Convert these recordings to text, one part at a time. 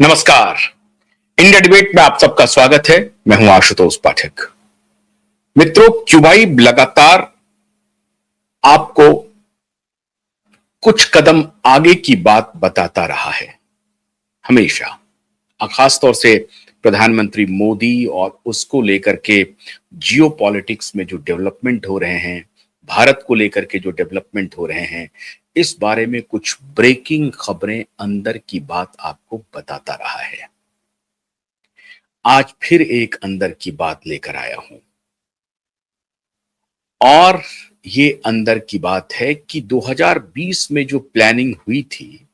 नमस्कार। India debate में आप सबका स्वागत है। मैं हूं आशुतोष पाठक। मित्रों, क्यूबाई लगातार आपको कुछ कदम आगे की बात बताता रहा है, हमेशा। खासतौर से प्रधानमंत्री मोदी और उसको लेकर के जियो पॉलिटिक्स में जो डेवलपमेंट हो रहे हैं, भारत को लेकर के जो डेवलपमेंट हो रहे हैं, इस बारे में कुछ ब्रेकिंग खबरें, अंदर की बात आपको बताता रहा है। आज फिर एक अंदर की बात लेकर आया हूं और ये अंदर की बात है कि 2020 में जो प्लानिंग हुई थी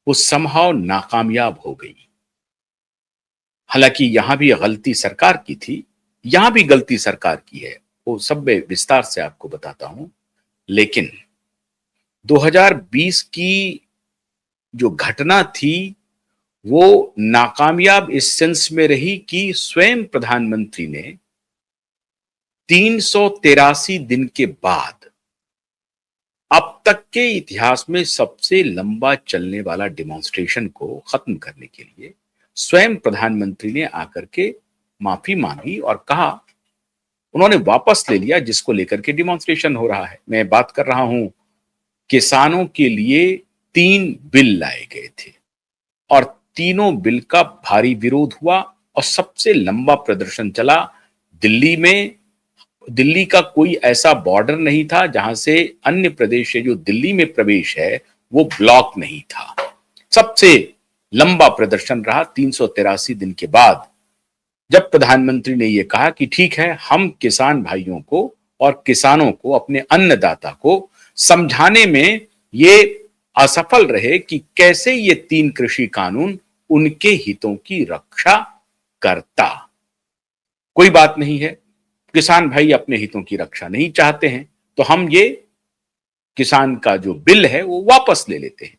वो समहाउ नाकामयाब हो गई। हालांकि यहां भी गलती सरकार की थी, यहां भी गलती सरकार की है, वो सब मैं विस्तार से आपको बताता हूं। लेकिन 2020 की जो घटना थी वो नाकामयाब इस सेंस में रही कि स्वयं प्रधानमंत्री ने 383 दिन के बाद अब तक के इतिहास में सबसे लंबा चलने वाला डेमोन्स्ट्रेशन को खत्म करने के लिए स्वयं प्रधानमंत्री ने आकर के माफी मांगी और कहा, उन्होंने वापस ले लिया जिसको लेकर के डेमोन्स्ट्रेशन हो रहा है। मैं बात कर रहा हूं, किसानों के लिए 3 बिल लाए गए थे और तीनों बिल का भारी विरोध हुआ और सबसे लंबा प्रदर्शन चला दिल्ली में। दिल्ली का कोई ऐसा बॉर्डर नहीं था जहां से अन्य प्रदेश से जो दिल्ली में प्रवेश है वो ब्लॉक नहीं था। सबसे लंबा प्रदर्शन रहा 383 दिन के बाद, जब प्रधानमंत्री ने यह कहा कि ठीक है, हम किसान भाइयों को और किसानों को, अपने अन्नदाता को समझाने में ये असफल रहे कि कैसे ये 3 कृषि कानून उनके हितों की रक्षा करता। कोई बात नहीं है, किसान भाई अपने हितों की रक्षा नहीं चाहते हैं तो हम ये किसान का जो बिल है वो वापस ले लेते हैं।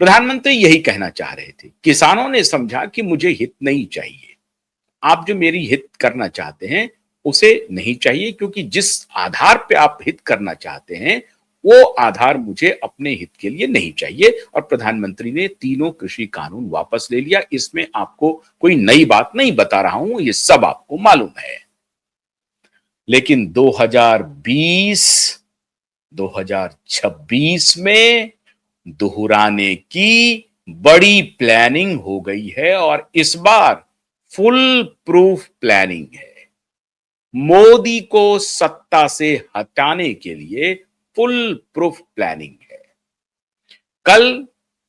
प्रधानमंत्री यही कहना चाह रहे थे। किसानों ने समझा कि मुझे हित नहीं चाहिए, आप जो मेरी हित करना चाहते हैं उसे नहीं चाहिए, क्योंकि जिस आधार पे आप हित करना चाहते हैं वो आधार मुझे अपने हित के लिए नहीं चाहिए। और प्रधानमंत्री ने तीनों कृषि कानून वापस ले लिया। इसमें आपको कोई नई बात नहीं बता रहा हूं, ये सब आपको मालूम है। लेकिन 2020 2026 में दोहराने की बड़ी प्लानिंग हो गई है और इस बार फुल प्रूफ प्लानिंग है। मोदी को सत्ता से हटाने के लिए फुल प्रूफ प्लानिंग है। कल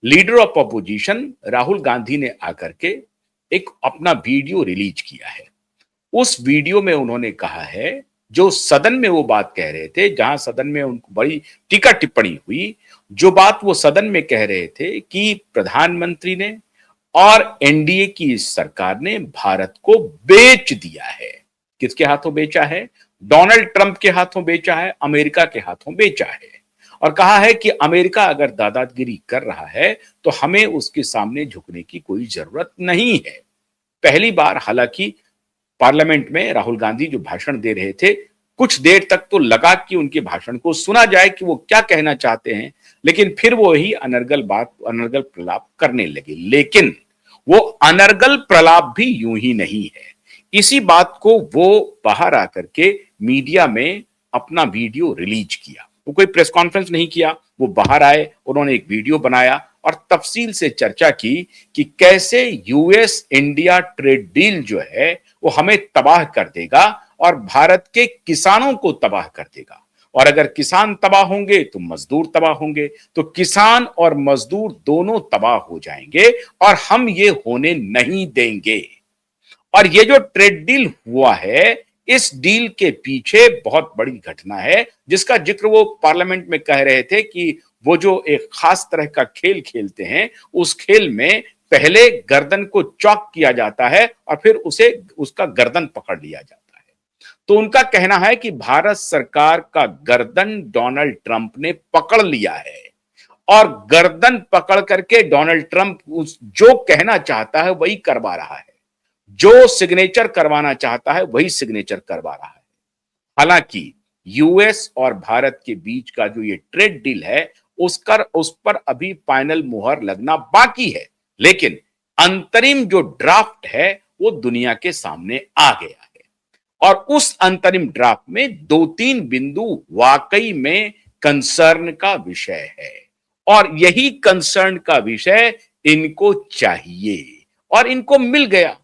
leader of opposition Rahul Gandhi ने आकर के एक अपना वीडियो रिलीज किया है। उस वीडियो में उन्होंने कहा है, जो सदन में वो बात कह रहे थे, जहां सदन में उनको बड़ी टीका टिप्पणी हुई, जो बात वो सदन में कह रहे थे कि प्रधानमंत्री ने और एनडीए की इस सरकार ने भारत को बेच दिया है। किसके हाथों बेचा है? डोनाल्ड ट्रंप के हाथों बेचा है, अमेरिका के हाथों बेचा है। और कहा है कि अमेरिका अगर दादागिरी कर रहा है तो हमें उसके सामने झुकने की कोई जरूरत नहीं है। पहली बार हालांकि पार्लियामेंट में राहुल गांधी जो भाषण दे रहे थे, कुछ देर तक तो लगा कि उनके भाषण को सुना जाए कि वो क्या कहना चाहते हैं, लेकिन फिर वो ही अनर्गल प्रलाप करने लगे। लेकिन वो अनर्गल प्रलाप भी यूं ही नहीं है। इसी बात को वो बाहर आकर के मीडिया में अपना वीडियो रिलीज किया। वो कोई प्रेस कॉन्फ्रेंस नहीं किया, वो बाहर आए, उन्होंने एक वीडियो बनाया और तफसील से चर्चा की कि कैसे यूएस इंडिया ट्रेड डील जो है वो हमें तबाह कर देगा और भारत के किसानों को तबाह कर देगा। और अगर किसान तबाह होंगे तो मजदूर तबाह होंगे, तो किसान और मजदूर दोनों तबाह हो जाएंगे और हम ये होने नहीं देंगे। और ये जो ट्रेड डील हुआ है, इस डील के पीछे बहुत बड़ी घटना है जिसका जिक्र वो पार्लियामेंट में कह रहे थे कि वो जो एक खास तरह का खेल खेलते हैं, उस खेल में पहले गर्दन को चौक किया जाता है और फिर उसे उसका गर्दन पकड़ लिया जाता है। तो उनका कहना है कि भारत सरकार का गर्दन डोनाल्ड ट्रंप ने पकड़ लिया है और गर्दन पकड़ करके डोनाल्ड ट्रंप जो कहना चाहता है वही करवा रहा है, जो सिग्नेचर करवाना चाहता है वही सिग्नेचर करवा रहा है। हालांकि यूएस और भारत के बीच का जो ये ट्रेड डील है उस पर अभी फाइनल मुहर लगना बाकी है, लेकिन अंतरिम जो ड्राफ्ट है वो दुनिया के सामने आ गया है और उस अंतरिम ड्राफ्ट में 2-3 बिंदु वाकई में कंसर्न का विषय है और यही कंसर्न का विषय इनको चाहिए और इनको मिल गया।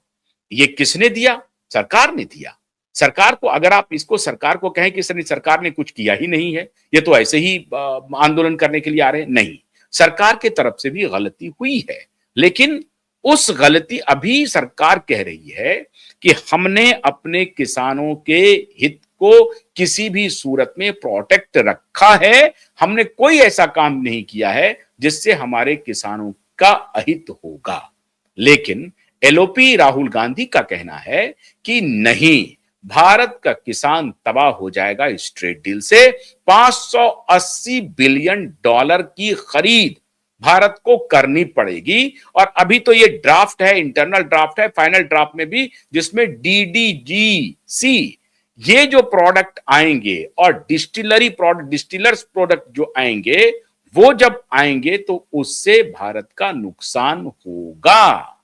ये किसने दिया? सरकार ने दिया। सरकार को, अगर आप इसको सरकार को कहें कि सरकार ने कुछ किया ही नहीं है, ये तो ऐसे ही आंदोलन करने के लिए आ रहे हैं, नहीं, सरकार की तरफ से भी गलती हुई है, लेकिन उस गलती, अभी सरकार कह रही है कि हमने अपने किसानों के हित को किसी भी सूरत में प्रोटेक्ट रखा है, हमने कोई ऐसा काम नहीं किया है जिससे हमारे किसानों का अहित होगा। लेकिन एलओपी राहुल गांधी का कहना है कि नहीं, भारत का किसान तबाह हो जाएगा इस ट्रेड डील से। 580 बिलियन डॉलर की खरीद भारत को करनी पड़ेगी और अभी तो ये ड्राफ्ट है, इंटरनल ड्राफ्ट है, फाइनल ड्राफ्ट में भी, जिसमें डीडीजीसी, ये जो प्रोडक्ट आएंगे और डिस्टिलरी प्रोडक्ट, डिस्टिलर्स प्रोडक्ट जो आएंगे, वो जब आएंगे तो उससे भारत का नुकसान होगा।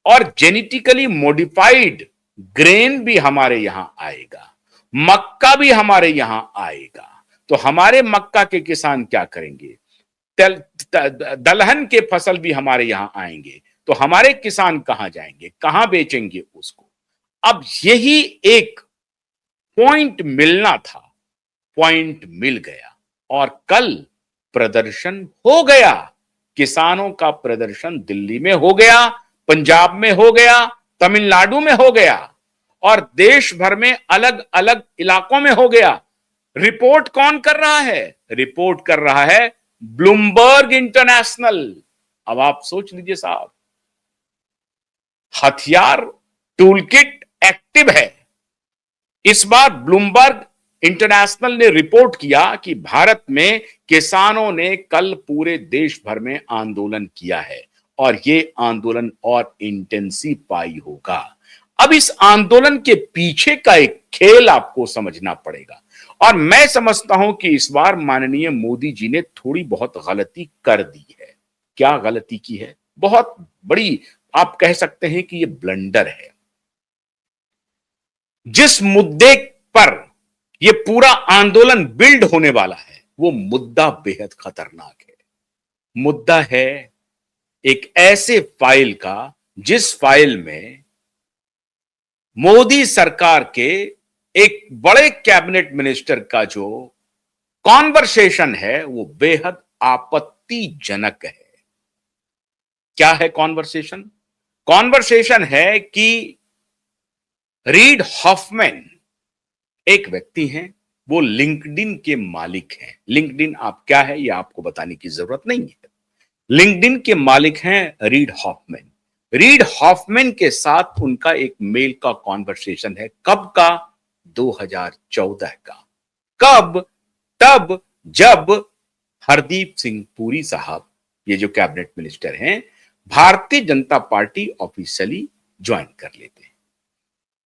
और जेनेटिकली मॉडिफाइड ग्रेन भी हमारे यहां आएगा, मक्का भी हमारे यहां आएगा, तो हमारे मक्का के किसान क्या करेंगे? दलहन के फसल भी हमारे यहां आएंगे, तो हमारे किसान कहां जाएंगे, कहां बेचेंगे उसको? अब यही एक पॉइंट मिलना था, पॉइंट मिल गया और कल प्रदर्शन हो गया। किसानों का प्रदर्शन दिल्ली में हो गया, पंजाब में हो गया, तमिलनाडु में हो गया और देश भर में अलग अलग इलाकों में हो गया। रिपोर्ट कौन कर रहा है? रिपोर्ट कर रहा है ब्लूमबर्ग इंटरनेशनल। अब आप सोच लीजिए साहब, हथियार टूलकिट एक्टिव है। इस बार ब्लूमबर्ग इंटरनेशनल ने रिपोर्ट किया कि भारत में किसानों ने कल पूरे देश भर में आंदोलन किया है और ये आंदोलन और इंटेंसिफाई होगा। अब इस आंदोलन के पीछे का एक खेल आपको समझना पड़ेगा और मैं समझता हूं कि इस बार माननीय मोदी जी ने थोड़ी बहुत गलती कर दी है। क्या गलती की है? बहुत बड़ी, आप कह सकते हैं कि ये ब्लंडर है। जिस मुद्दे पर यह पूरा आंदोलन बिल्ड होने वाला है, वो मुद्दा बेहद खतरनाक है। मुद्दा है एक ऐसे फाइल का जिस फाइल में मोदी सरकार के एक बड़े कैबिनेट मिनिस्टर का जो कॉन्वर्सेशन है वो बेहद आपत्तिजनक है। क्या है कॉन्वर्सेशन? कॉन्वर्सेशन है कि रीड हॉफमैन एक व्यक्ति हैं, वो लिंक्डइन के मालिक हैं। लिंक्डइन आप क्या है ये आपको बताने की जरूरत नहीं है। लिंक्डइन के मालिक हैं रीड हॉफमैन। रीड हॉफमैन के साथ उनका एक मेल का कॉन्वर्सेशन है। कब का? 2014 का। कब? तब जब हरदीप सिंह पुरी साहब, ये जो कैबिनेट मिनिस्टर हैं, Bharatiya Janata party officially join कर लेते हैं।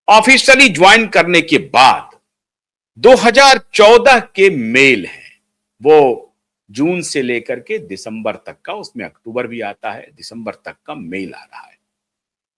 ऑफिशियली ज्वाइन करने के बाद 2014 के मेल हैं, वो जून से लेकर के दिसंबर तक का, उसमें अक्टूबर भी आता है, दिसंबर तक का मेल आ रहा है।